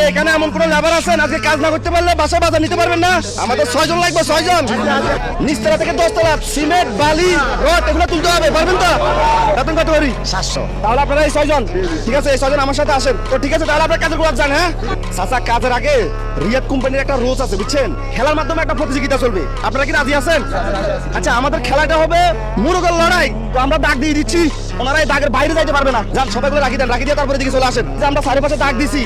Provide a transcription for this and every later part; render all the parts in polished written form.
এখানে এমন কোন লেবার আছেন আজকে কাজ না করতে পারলে বাসা বাজার নিতে পারবেন না? আমাদের 6 জন লাগবে, 6 জন। নিচতলা থেকে 10 তলা সিমেন্ট বালি রড এগুলো তুলতে হবে, পারবেন তো? বেতন কত করি? 700। তাহলে আপনারা এই 6 জন, ঠিক আছে, এই 6 জন আমার সাথে আসেন তো। ঠিক আছে, তাহলে আপনারা কাজের গোলাপ যান। হ্যাঁ চাচা, কাজের আগে রিয়াদ কোম্পানির একটা রোজ আছে বুঝছেন, খেলার মাধ্যমে একটা প্রতিযোগিতা চলবে। আপনারা কি রাজি আছেন? আচ্ছা, আমাদের খেলাটা হবে মুরগের লড়াই। তো আমরা দাগ দিয়ে দিচ্ছি, ওনারা এই দাগের বাইরে যাইতে পারবে না। যান সবাই বলে রাখি দেন, রাখি দিয়ে তারপরে দিকে চলে আসেন। যে আমরা চারিপাশে দাগ দিছি,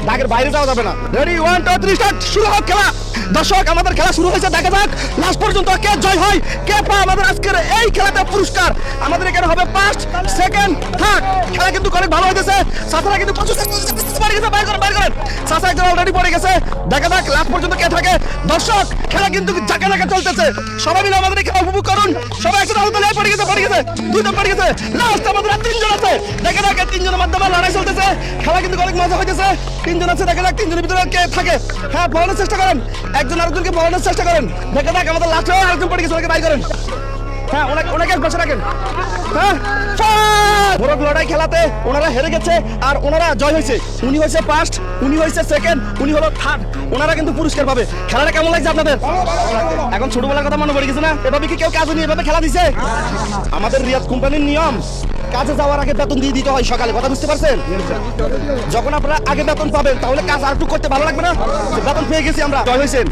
দাগের বাইরে যাওয়া যাবে না। রেডি, 1 2 3 স্টার্ট, শুরু হোক খেলা। দর্শক, আমাদের খেলা শুরু হয়েছে, দেখা যাক লাস্ট পর্যন্ত কে জয় হয়, কে পায় আমাদের আজকের এই খেলাতে পুরস্কার। আমাদের এখানে হবে ফার্স্ট, সেকেন্ড, থার্ড। খেলা কিন্তু অনেক ভালো হইতেছে। সাসারা কিন্তু প্রচুর পড়ে গেছে, বাইর করেন। সাসা একজন অলরেডি পড়ে গেছে, দেখা যাক লাস্ট পর্যন্ত কে থাকে। দর্শক, খেলা কিন্তু জাকে জাকে চলতেছে, সবাই মিলে আমাদের এই খেলা উপভোগ করুন। সবাই একসাথে আলোচনা পড়ে গেছে, 2 জন পড়ে গেছে, লাস্ট আমাদের 3 জন আছে। দেখা যাক 3 জনের মাধ্যমে লড়াই চলতেছে, খেলা কিন্তু অনেক মজা হইতেছে। 3 জন আছে, দেখা যাক 3 জনের ভিতরে কে থাকে। হ্যাঁ, বলানোর চেষ্টা করেন, একজন আরেকজনকে বলানোর চেষ্টা করেন। দেখা যাক আমাদের লাস্টে আরেকজন পড়ে গেছে, ওনাকে বাইর করেন। হ্যাঁ, ওনাকে বসে রাখেন। হ্যাঁ, মোরগ লড়াই খেলাতে ওনারা হেরে গেছে আর ওনারা জয় হয়েছে। উনি হয়েছে ফার্স্ট, উনি হয়েছে সেকেন্ড, উনি হলো থার্ড। ওনারা কিন্তু পুরস্কার পাবে। খেলাটা কেমন লাগছে আপনাদের? এখন ছোটবেলার কথা মনে পড়ে গেছে না? এভাবে কি কেউ কাজে নিয়ে এভাবে খেলা দিছে? আমাদের রিয়াদ কোম্পানির নিয়ম, কাজে যাওয়ার আগে বেতন দিয়ে দিতে হয় সকালে, কথা বুঝতে পারছেন? যখন আপনারা আগে বেতন পাবেন তাহলে কাজ আর একটু করতে ভালো লাগবে না? বেতন পেয়ে গেছি আমরা, জয় হয়েছেন।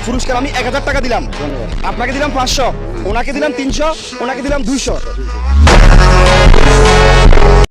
পুরস্কার আমি 1000 টাকা দিলাম, আপনাকে দিলাম 500, ওনাকে দিলাম 300, ওনাকে দিলাম 200।